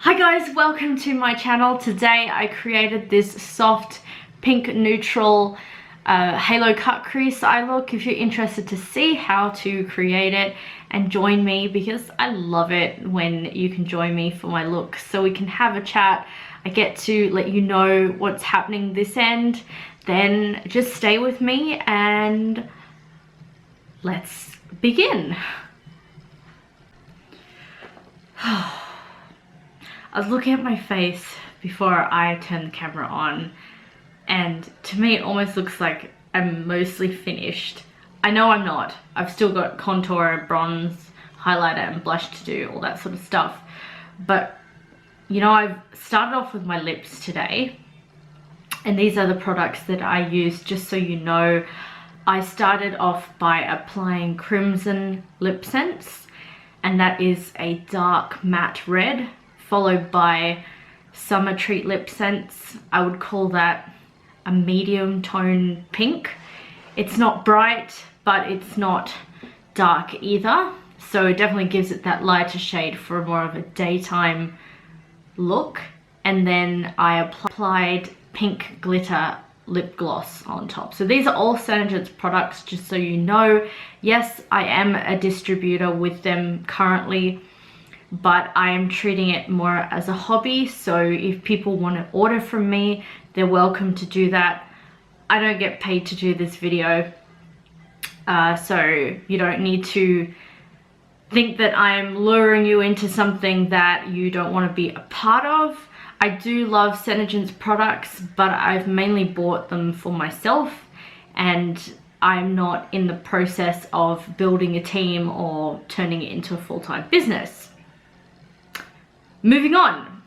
Hi guys, welcome to my channel. Today I created this soft pink neutral halo cut crease eye look. If you're interested to see how to create it, and join me, because I love it when you can join me for my look so we can have a chat. I get to let you know what's happening this end, then just stay with me and let's begin. I was looking at my face before I turned the camera on, and to me it almost looks like I'm mostly finished. I know I'm not. I've still got contour, bronze, highlighter and blush to do, all that sort of stuff. But you know, I've started off with my lips today, and these are the products that I use. Just so you know, I started off by applying Crimson Lip Sense, and that is a dark matte red, followed by Summer Treat Lip Sense. I would call that a medium tone pink. It's not bright, but it's not dark either, so it definitely gives it that lighter shade for more of a daytime look. And then I applied pink glitter lip gloss on top. So these are all Senegence products, just so you know. Yes, I am a distributor with them currently, but I am treating it more as a hobby. So if people want to order from me, they're welcome to do that. I don't get paid to do this video, so you don't need to think that I'm luring you into something that you don't want to be a part of. I do love Senegence products, but I've mainly bought them for myself, and I'm not in the process of building a team or turning it into a full-time business. Moving on.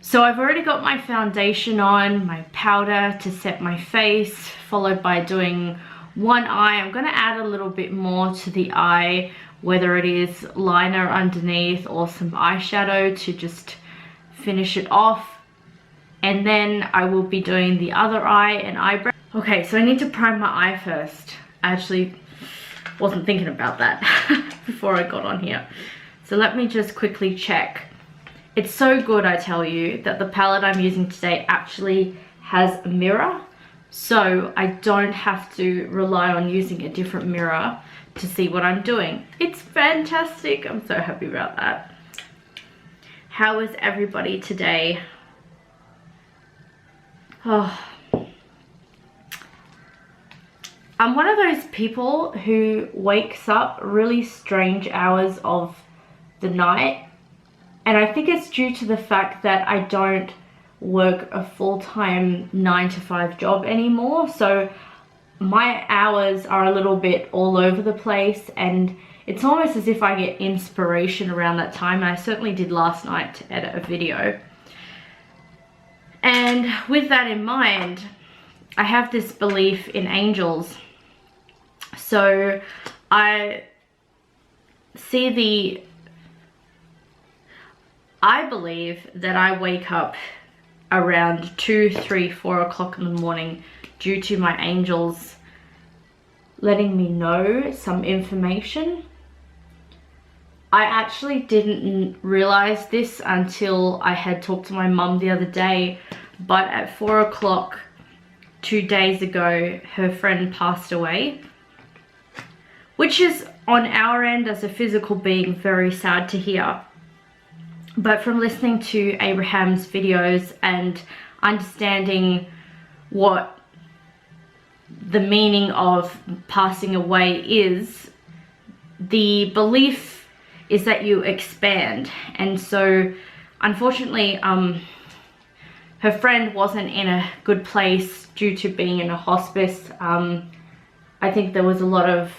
So I've already got my foundation on, my powder to set my face, followed by doing one eye. I'm going to add a little bit more to the eye, whether it is liner underneath or some eyeshadow to just finish it off. And then I will be doing the other eye and eyebrow. Okay, so I need to prime my eye first. I actually wasn't thinking about that before I got on here. So let me just quickly check. It's so good, I tell you, that the palette I'm using today actually has a mirror, so I don't have to rely on using a different mirror to see what I'm doing. It's fantastic. I'm so happy about that. How is everybody today? Oh, I'm one of those people who wakes up really strange hours of the night. And I think it's due to the fact that I don't work a full-time 9-to-5 job anymore. So my hours are a little bit all over the place, and it's almost as if I get inspiration around that time. And I certainly did last night to edit a video. And with that in mind, I have this belief in angels. So I believe that I wake up around 2, 3, 4 o'clock in the morning due to my angels letting me know some information. I actually didn't realize this until I had talked to my mum the other day, but at 4 o'clock 2 days ago, her friend passed away, which is on our end as a physical being very sad to hear. But from listening to Abraham's videos and understanding what the meaning of passing away is, the belief is that you expand. And so unfortunately, her friend wasn't in a good place due to being in a hospice. I think there was a lot of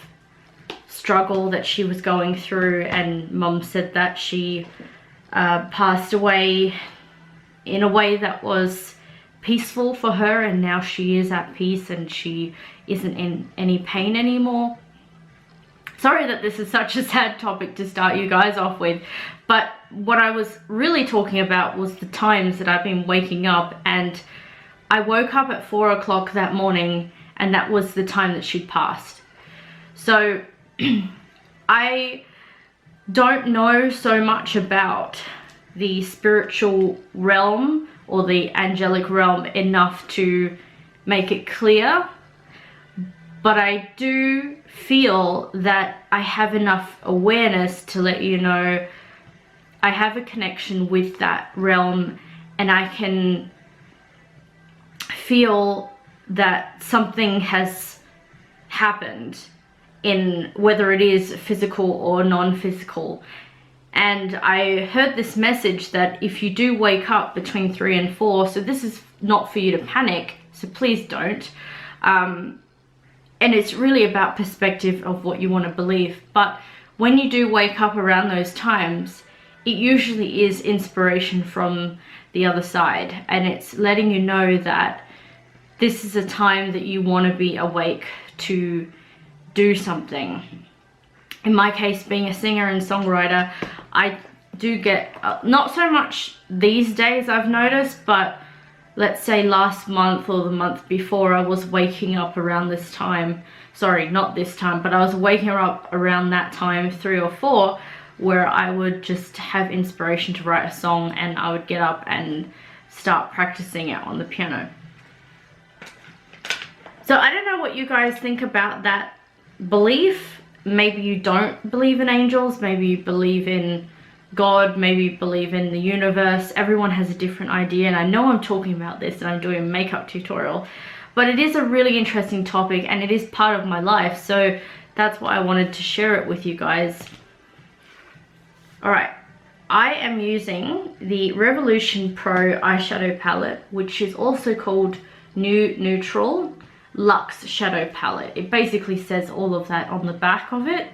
struggle that she was going through, and Mum said that she passed away in a way that was peaceful for her, and now she is at peace and she isn't in any pain anymore. Sorry that this is such a sad topic to start you guys off with, but what I was really talking about was the times that I've been waking up. And I woke up at 4 o'clock that morning, and that was the time that she'd passed. So I don't know so much about the spiritual realm or the angelic realm enough to make it clear, but I do feel that I have enough awareness to let you know I have a connection with that realm, and I can feel that something has happened, in whether it is physical or non-physical. And I heard this message that if you do wake up between 3 and 4, so this is not for you to panic, so please don't. And it's really about perspective of what you want to believe. But when you do wake up around those times, it usually is inspiration from the other side. And it's letting you know that this is a time that you want to be awake to do something. In my case, being a singer and songwriter, I do get, not so much these days I've noticed, but let's say last month or the month before, I was waking up around this time. Sorry, not this time, but I was waking up around that time, 3 or 4, where I would just have inspiration to write a song, and I would get up and start practicing it on the piano. So I don't know what you guys think about that belief. Maybe you don't believe in angels, maybe you believe in God, maybe you believe in the universe. Everyone has a different idea, and I know I'm talking about this and I'm doing a makeup tutorial, but it is a really interesting topic and it is part of my life, so that's why I wanted to share it with you guys. Alright, I am using the Revolution Pro eyeshadow palette, which is also called Neutral Luxe shadow palette. It basically says all of that on the back of it.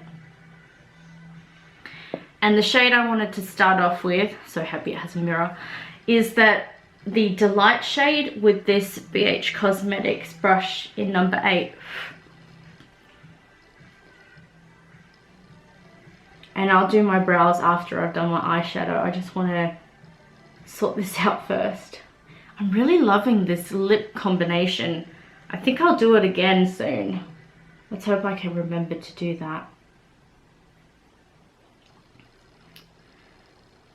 And the shade I wanted to start off with, so happy it has a mirror, is that the Delight shade with this BH Cosmetics brush in number 8. And I'll do my brows after I've done my eyeshadow. I just want to sort this out first. I'm really loving this lip combination. I think I'll do it again soon. Let's hope I can remember to do that.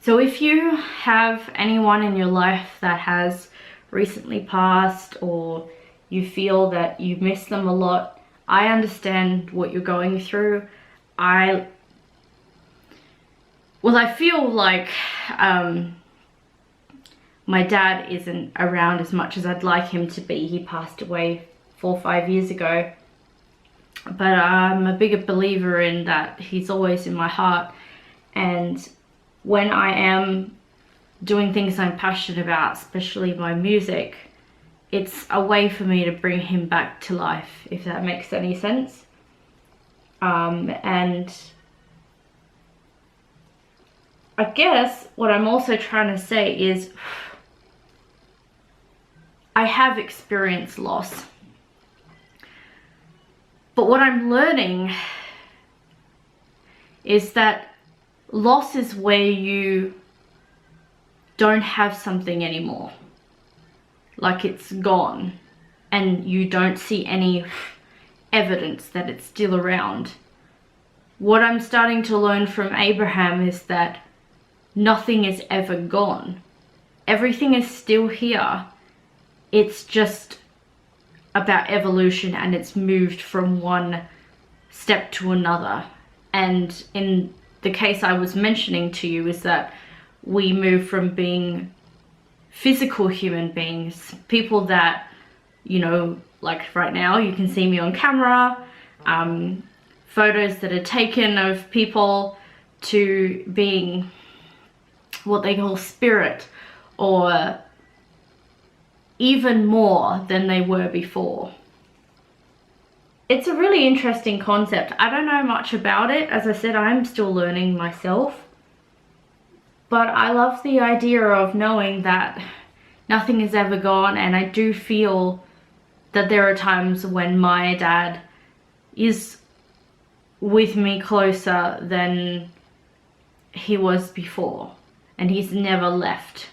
So if you have anyone in your life that has recently passed, or you feel that you miss them a lot, I understand what you're going through. I feel like my dad isn't around as much as I'd like him to be. He passed away 4 or 5 years ago. But I'm a bigger believer in that he's always in my heart. And when I am doing things I'm passionate about, especially my music, it's a way for me to bring him back to life, if that makes any sense. And I guess what I'm also trying to say is I have experienced loss. But what I'm learning is that loss is where you don't have something anymore. Like it's gone and you don't see any evidence that it's still around. What I'm starting to learn from Abraham is that nothing is ever gone. Everything is still here. It's just about evolution, and it's moved from one step to another. And in the case I was mentioning to you is that we move from being physical human beings, people that, you know, like right now you can see me on camera, photos that are taken of people, to being what they call spirit, or even more than they were before. It's a really interesting concept. I don't know much about it. As I said, I'm still learning myself. But I love the idea of knowing that nothing is ever gone, and I do feel that there are times when my dad is with me closer than he was before, and he's never left.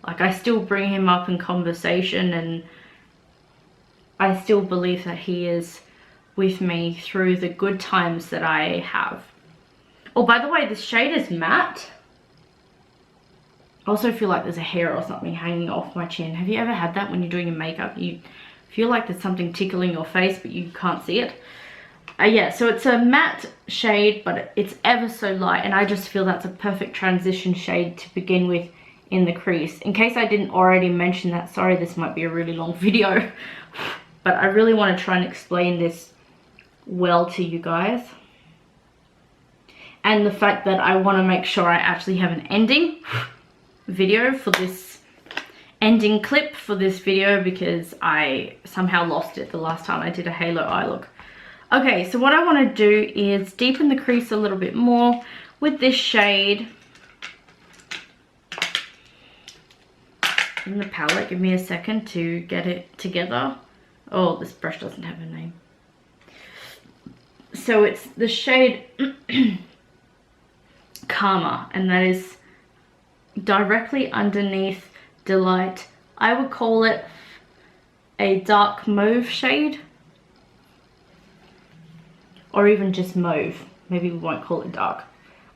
Like, I still bring him up in conversation, and I still believe that he is with me through the good times that I have. Oh, by the way, this shade is matte. I also feel like there's a hair or something hanging off my chin. Have you ever had that when you're doing your makeup? You feel like there's something tickling your face, but you can't see it. Yeah, so it's a matte shade, but it's ever so light, and I just feel that's a perfect transition shade to begin with in the crease. In case I didn't already mention that, sorry, this might be a really long video, but I really want to try and explain this well to you guys. And the fact that I want to make sure I actually have an ending video for this, ending clip for this video, because I somehow lost it the last time I did a halo eye look. Okay, so what I want to do is deepen the crease a little bit more with this shade in the palette. Give me a second to get it together. Oh, this brush doesn't have a name. So it's the shade Karma, and that is directly underneath Delight. I would call it a dark mauve shade, or even just mauve. Maybe we won't call it dark.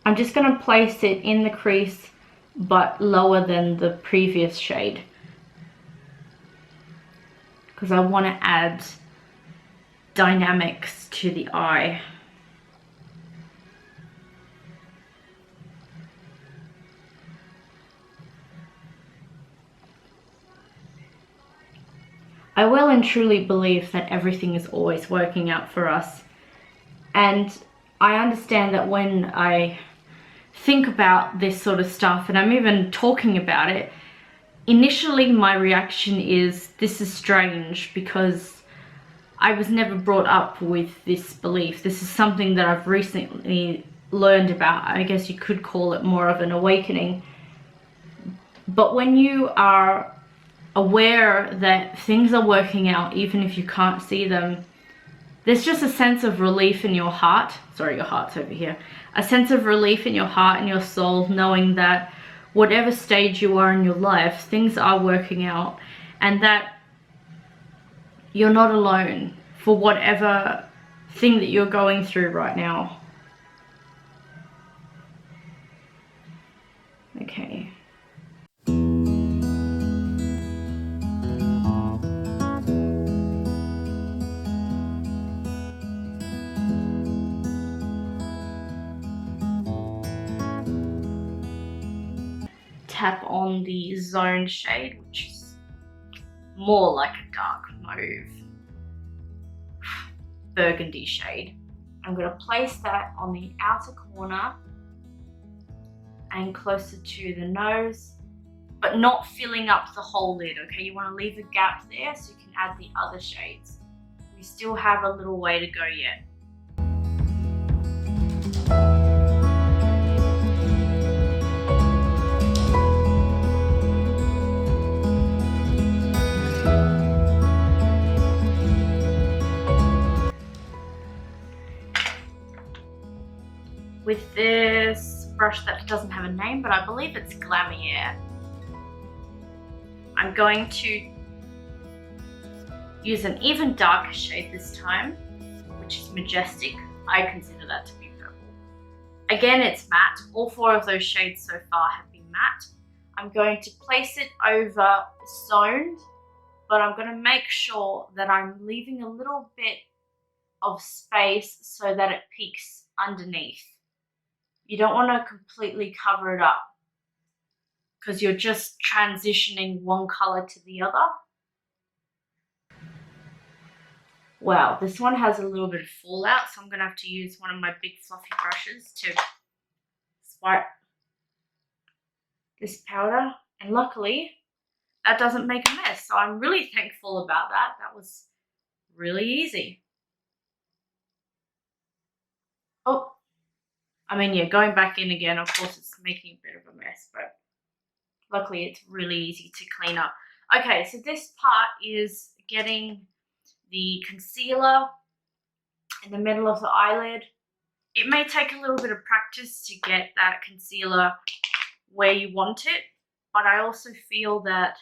I'm just going to place it in the crease, but lower than the previous shade, because I want to add dynamics to the eye. I well and truly believe that everything is always working out for us. And I understand that when I think about this sort of stuff, and I'm even talking about it, initially my reaction is, this is strange, because I was never brought up with this belief. This is something that I've recently learned about. I guess you could call it more of an awakening. But when you are aware that things are working out, even if you can't see them, there's just a sense of relief in your heart. Sorry, your heart's over here. A sense of relief in your heart and your soul, knowing that whatever stage you are in your life, things are working out, and that you're not alone for whatever thing that you're going through right now. Okay. Tap on the Zone shade, which is more like a dark mauve burgundy shade. I'm going to place that on the outer corner and closer to the nose, but not filling up the whole lid, okay? You want to leave a gap there so you can add the other shades. We still have a little way to go yet. With this brush that doesn't have a name, but I believe it's Glamier, I'm going to use an even darker shade this time, which is Majestic. I consider that to be purple. Again, it's matte. All four of those shades so far have been matte. I'm going to place it over Zoned, but I'm going to make sure that I'm leaving a little bit of space so that it peaks underneath. You don't want to completely cover it up, because you're just transitioning one color to the other. Wow, this one has a little bit of fallout, so I'm going to have to use one of my big fluffy brushes to swipe this powder. And luckily, that doesn't make a mess, so I'm really thankful about that. That was really easy. Oh, I mean, yeah, going back in again, of course, it's making a bit of a mess, but luckily it's really easy to clean up. Okay, so this part is getting the concealer in the middle of the eyelid. It may take a little bit of practice to get that concealer where you want it, but I also feel that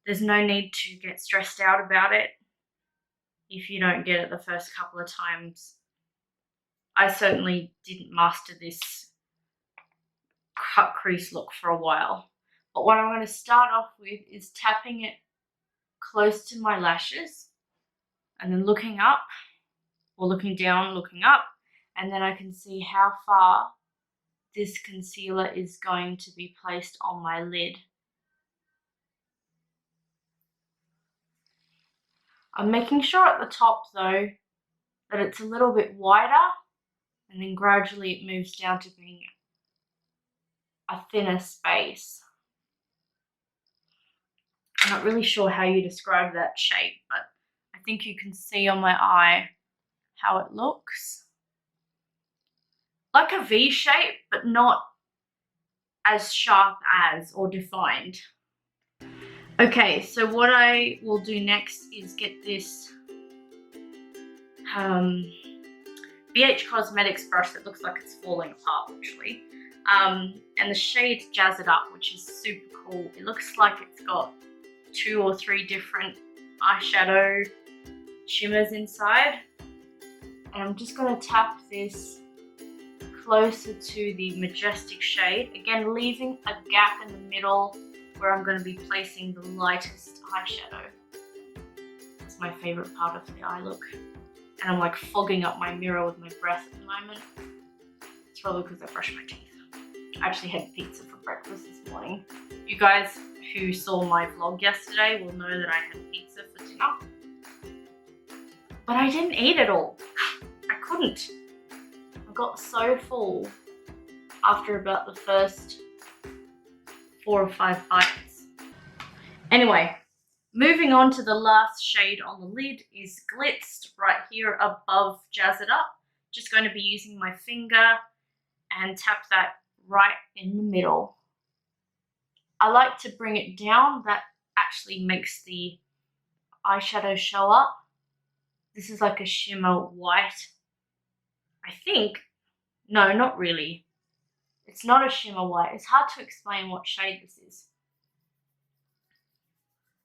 there's no need to get stressed out about it if you don't get it the first couple of times. I certainly didn't master this cut crease look for a while. But what I'm going to start off with is tapping it close to my lashes and then looking up, or looking down, looking up, and then I can see how far this concealer is going to be placed on my lid. I'm making sure at the top though that it's a little bit wider, and then gradually it moves down to being a thinner space. I'm not really sure how you describe that shape, but I think you can see on my eye how it looks. Like a V shape, but not as sharp as or defined. Okay, so what I will do next is get this BH Cosmetics brush that looks like it's falling apart literally, and the shade Jazz It Up, which is super cool. It looks like it's got 2 or 3 different eyeshadow shimmers inside, and I'm just going to tap this closer to the Majestic shade, again leaving a gap in the middle where I'm going to be placing the lightest eyeshadow. That's my favorite part of the eye look, and I'm like fogging up my mirror with my breath at the moment. It's probably because I brushed my teeth. I actually had pizza for breakfast this morning. You guys who saw my vlog yesterday will know that I had pizza for dinner, but I didn't eat it all. I couldn't. I got so full after about the first 4 or 5 bites. Anyway, moving on to the last shade on the lid is Glitz, right here above Jazz It Up. Just going to be using my finger and tap that right in the middle. I like to bring it down. That actually makes the eyeshadow show up. This is like a shimmer white, I think. No, not really. It's not a shimmer white. It's hard to explain what shade this is.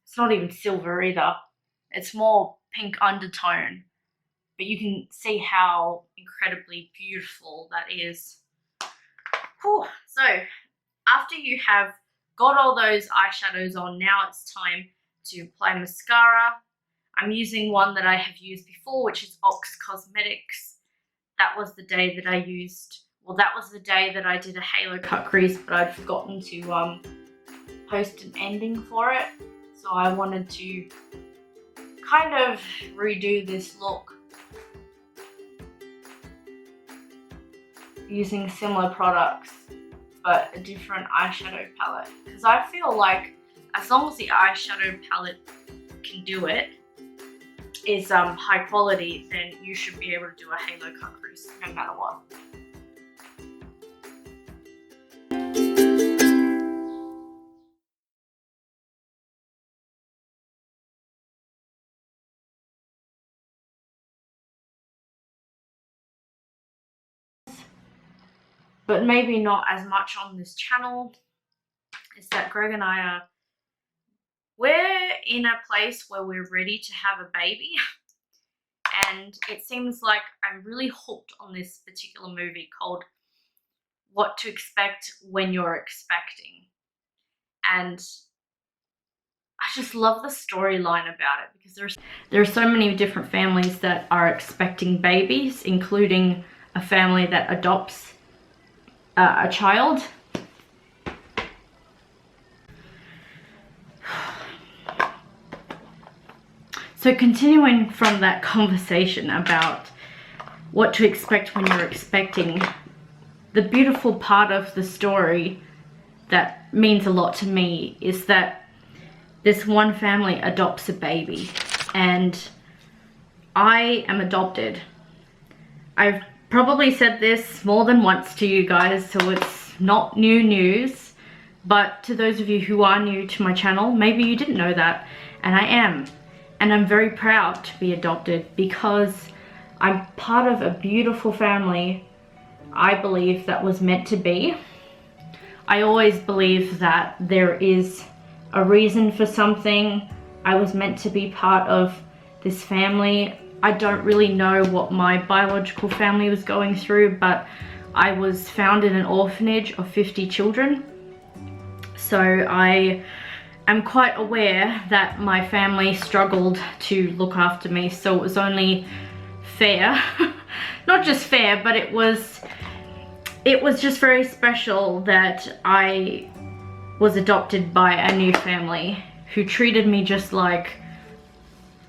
It's not even silver either. It's more pink undertone. But you can see how incredibly beautiful that is. Whew. So, after you have got all those eyeshadows on, now it's time to apply mascara. I'm using one that I have used before, which is Ox Cosmetics. That was the day that I used, well, that was the day that I did a halo cut crease, but I'd forgotten to post an ending for it. So I wanted to kind of redo this look using similar products, but a different eyeshadow palette. Because I feel like as long as the eyeshadow palette can do it, is high quality, then you should be able to do a halo cut crease no matter what. But maybe not as much on this channel, is that Greg and I we're in a place where we're ready to have a baby, and it seems like I'm really hooked on this particular movie called What to Expect When You're Expecting, and I just love the storyline about it because there are so many different families that are expecting babies, including a family that adopts a child. So continuing from that conversation about what to expect when you're expecting, the beautiful part of the story that means a lot to me is that this one family adopts a baby, and I am adopted. I've probably said this more than once to you guys, so it's not new news, but to those of you who are new to my channel, maybe you didn't know that, and I am. And I'm very proud to be adopted because I'm part of a beautiful family, I believe, that was meant to be. I always believe that there is a reason for something. I was meant to be part of this family. I don't really know what my biological family was going through, but I was found in an orphanage of 50 children. So I am quite aware that my family struggled to look after me, so it was only fair, not just fair, but it was just very special that I was adopted by a new family who treated me just like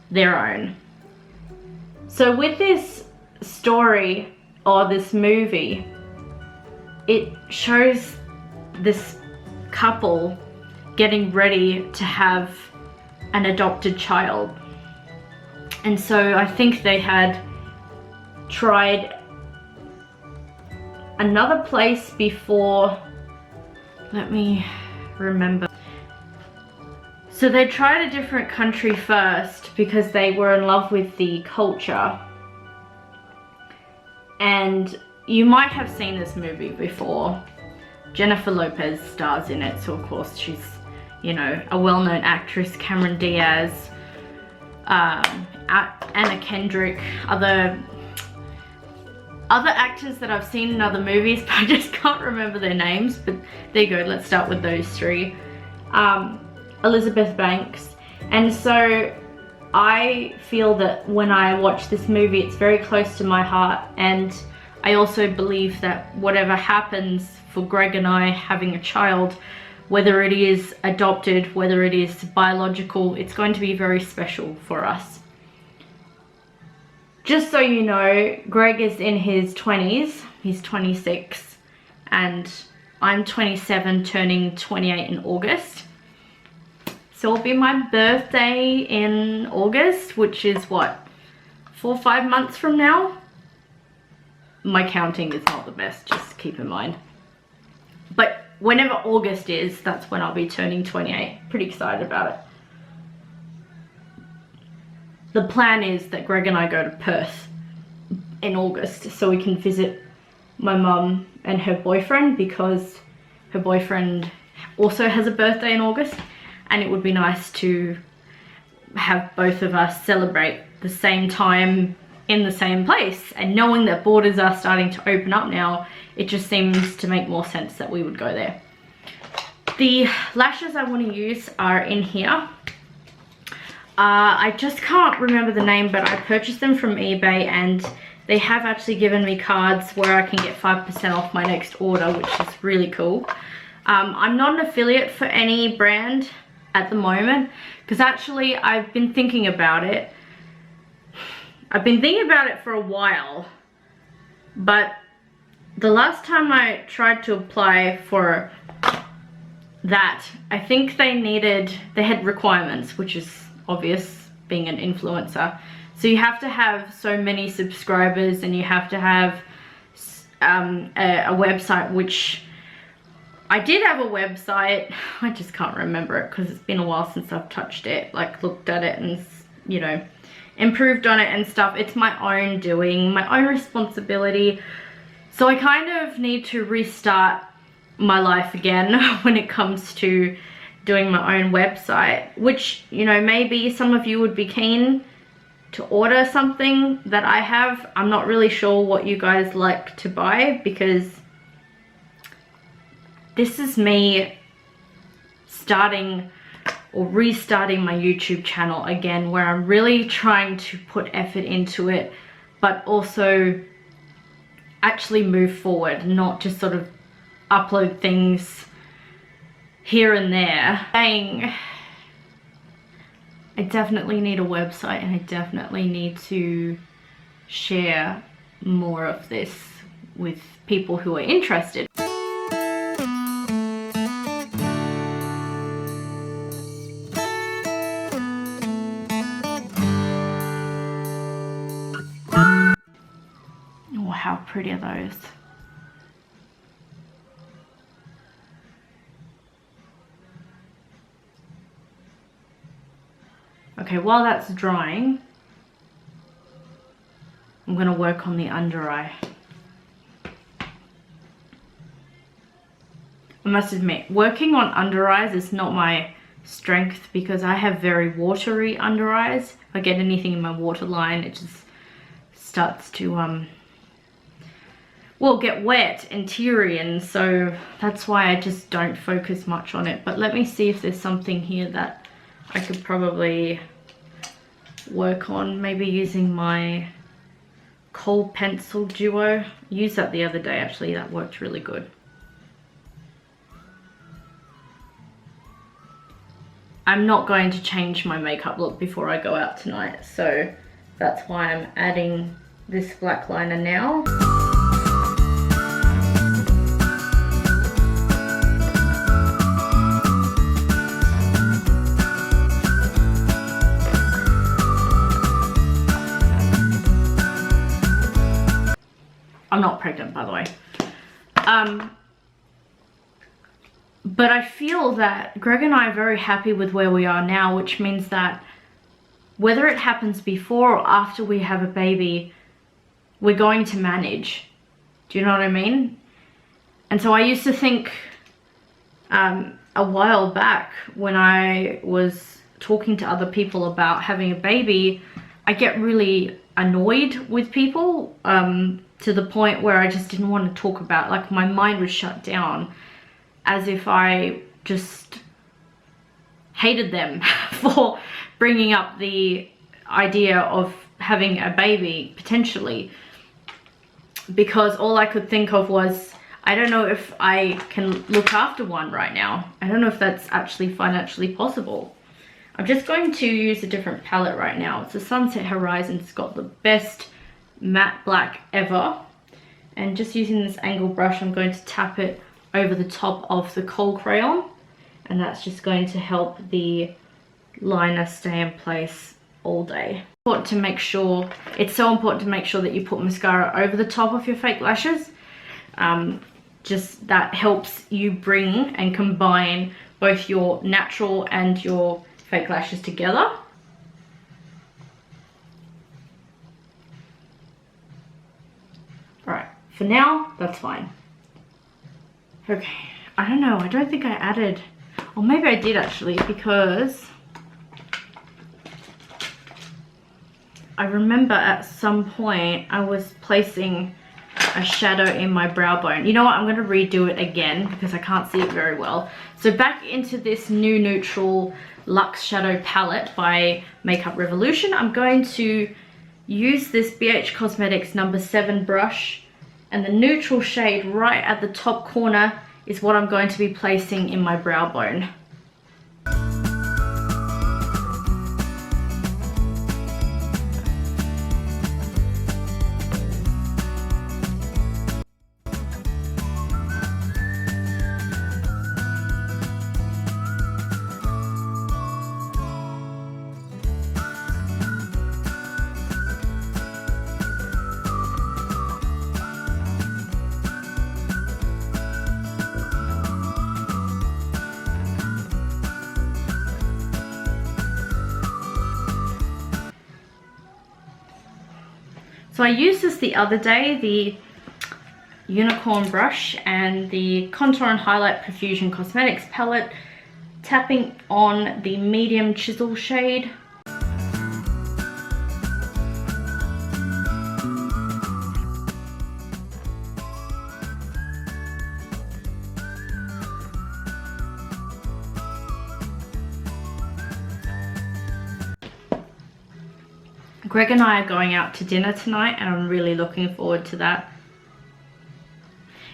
their own. So with this story, or this movie, it shows this couple getting ready to have an adopted child. And so I think they had tried another place before, let me remember. So they tried a different country first because they were in love with the culture. And you might have seen this movie before. Jennifer Lopez stars in it, so of course she's, you know, a well-known actress. Cameron Diaz, Anna Kendrick, other actors that I've seen in other movies, but I just can't remember their names. But there you go, let's start with those three. Elizabeth Banks. And so I feel that when I watch this movie, it's very close to my heart, and I also believe that whatever happens for Greg and I having a child, whether it is adopted, whether it is biological, it's going to be very special for us. Just so you know, Greg is in his 20s, he's 26, and I'm 27, turning 28 in August. So it'll be my birthday in August, which is what, 4 or 5 months from now? My counting is not the best, just keep in mind. But whenever August is, that's when I'll be turning 28. Pretty excited about it. The plan is that Greg and I go to Perth in August so we can visit my mum and her boyfriend, because her boyfriend also has a birthday in August, and it would be nice to have both of us celebrate the same time in the same place. And knowing that borders are starting to open up now, it just seems to make more sense that we would go there. The lashes I want to use are in here. I just can't remember the name, but I purchased them from eBay, and they have actually given me cards where I can get 5% off my next order, which is really cool. I'm not an affiliate for any brand at the moment, because actually I've been thinking about it. I've been thinking about it for a while, but the last time I tried to apply for that, I think they had requirements, which is obvious being an influencer. So you have to have so many subscribers, and you have to have a website, which I did have a website. I just can't remember it because it's been a while since I've touched it, like looked at it and, you know, improved on it and stuff. It's my own doing, my own responsibility. So I kind of need to restart my life again when it comes to doing my own website, which, you know, maybe some of you would be keen to order something that I have. I'm not really sure what you guys like to buy, because this is me starting or restarting my YouTube channel again, where I'm really trying to put effort into it, but also actually move forward, not just sort of upload things here and there. I definitely need a website, and I definitely need to share more of this with people who are interested. Oh, how pretty are those? Okay, while that's drying, I'm going to work on the under eye. I must admit, working on under eyes is not my strength, because I have very watery under eyes. If I get anything in my waterline, it just starts to well, get wet and teary, and so that's why I just don't focus much on it. But let me see if there's something here that I could probably work on, maybe using my Kohl pencil duo. I used that the other day actually, that worked really good. I'm not going to change my makeup look before I go out tonight, so that's why I'm adding this black liner now. I'm not pregnant, by the way. But I feel that Greg and I are very happy with where we are now, which means that whether it happens before or after we have a baby, we're going to manage. Do you know what I mean? And so I used to think a while back when I was talking to other people about having a baby, I get really annoyed with people to the point where I just didn't want to talk about, like my mind was shut down, as if I just hated them for bringing up the idea of having a baby potentially, because all I could think of was, I don't know if I can look after one right now. I don't know if that's actually financially possible. I'm just going to use a different palette right now. It's a Sunset Horizon. It's got the best matte black ever, and just using this angle brush, I'm going to tap it over the top of the Kohl crayon, and that's just going to help the liner stay in place all day. Important to make sure, it's so important to make sure that you put mascara over the top of your fake lashes. Just that helps you bring and combine both your natural and your fake lashes together. Alright, for now, that's fine. Okay, I don't know, I don't think I added, or maybe I did actually, because I remember at some point I was placing a shadow in my brow bone. You know what, I'm going to redo it again because I can't see it very well. So back into this new Neutral Luxe shadow palette by Makeup Revolution, I'm going to use this BH Cosmetics No. 7 brush, and the neutral shade right at the top corner is what I'm going to be placing in my brow bone. So I used this the other day, the unicorn brush and the Contour and Highlight Profusion Cosmetics palette, tapping on the medium chisel shade. Greg and I are going out to dinner tonight, and I'm really looking forward to that.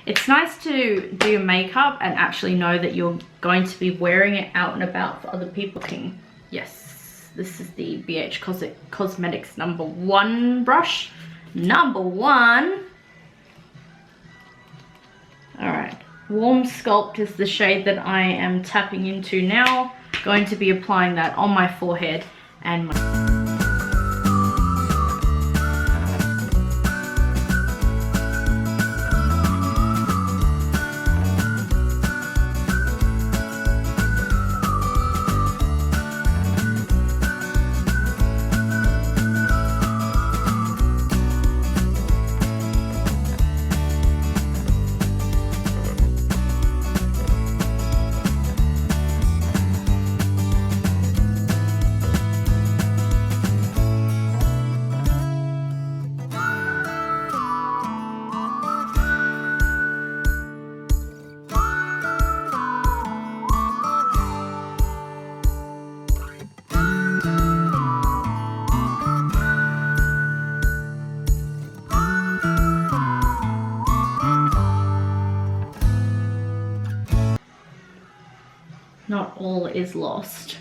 It's nice to do makeup and actually know that you're going to be wearing it out and about for other people. Yes, this is the BH Cosmetics No. 1 brush. No. 1. Alright, Warm Sculpt is the shade that I am tapping into now. Going to be applying that on my forehead and my... not all is lost.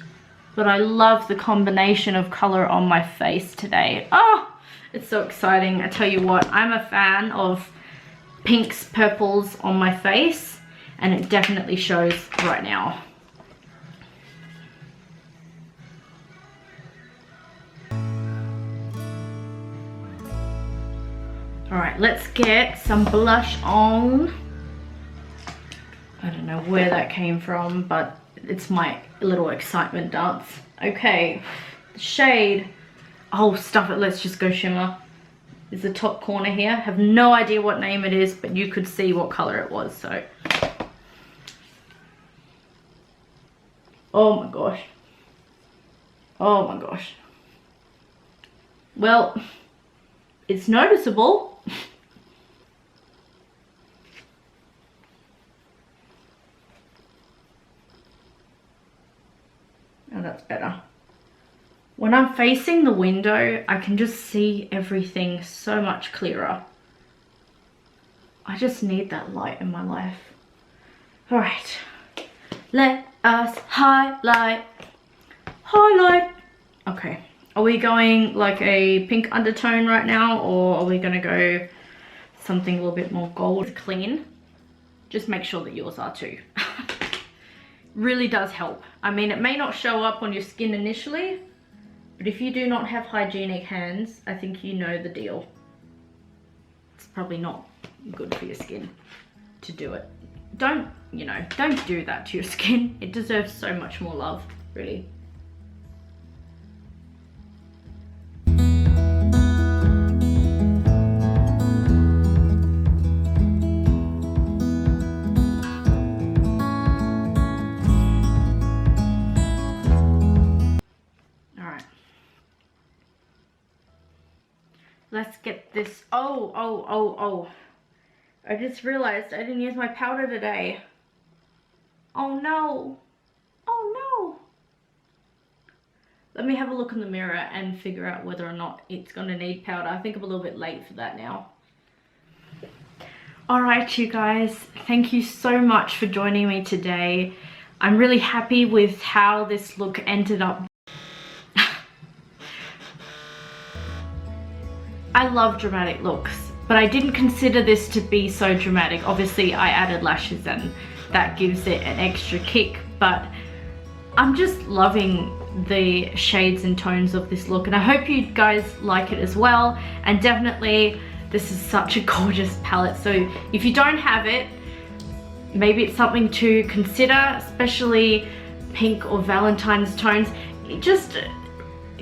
But I love the combination of color on my face today. Oh, it's so exciting. I tell you what, I'm a fan of pinks, purples on my face, and it definitely shows right now. All right, let's get some blush on. I don't know where that came from, but it's my little excitement dance. Okay, the shade. Oh, stuff it, let's just go shimmer. Is the top corner here. Have no idea what name it is, but you could see what color it was, so. Oh my gosh. Oh my gosh. Well, it's noticeable. Oh, that's better. When I'm facing the window, I can just see everything so much clearer. I just need that light in my life. All right, let us highlight. Highlight. Okay, are we going like a pink undertone right now, or are we gonna go something a little bit more gold? Clean. Just make sure that yours are too. Really does help. I mean, it may not show up on your skin initially, but if you do not have hygienic hands, I think you know the deal. It's probably not good for your skin to do it. Don't, you know, don't do that to your skin. It deserves so much more love, really. Let's get this. Oh. I just realized I didn't use my powder today. Oh no. Oh no. Let me have a look in the mirror and figure out whether or not it's going to need powder. I think I'm a little bit late for that now. Alright, you guys. Thank you so much for joining me today. I'm really happy with how this look ended up. I love dramatic looks, but I didn't consider this to be so dramatic. Obviously, I added lashes and that gives it an extra kick, but I'm just loving the shades and tones of this look, and I hope you guys like it as well. And definitely, this is such a gorgeous palette, so if you don't have it, maybe it's something to consider, especially pink or Valentine's tones. Just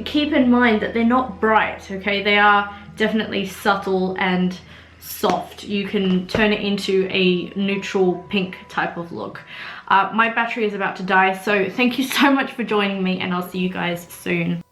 keep in mind that they're not bright, okay? They are definitely subtle and soft. You can turn it into a neutral pink type of look. My battery is about to die, so thank you so much for joining me, and I'll see you guys soon.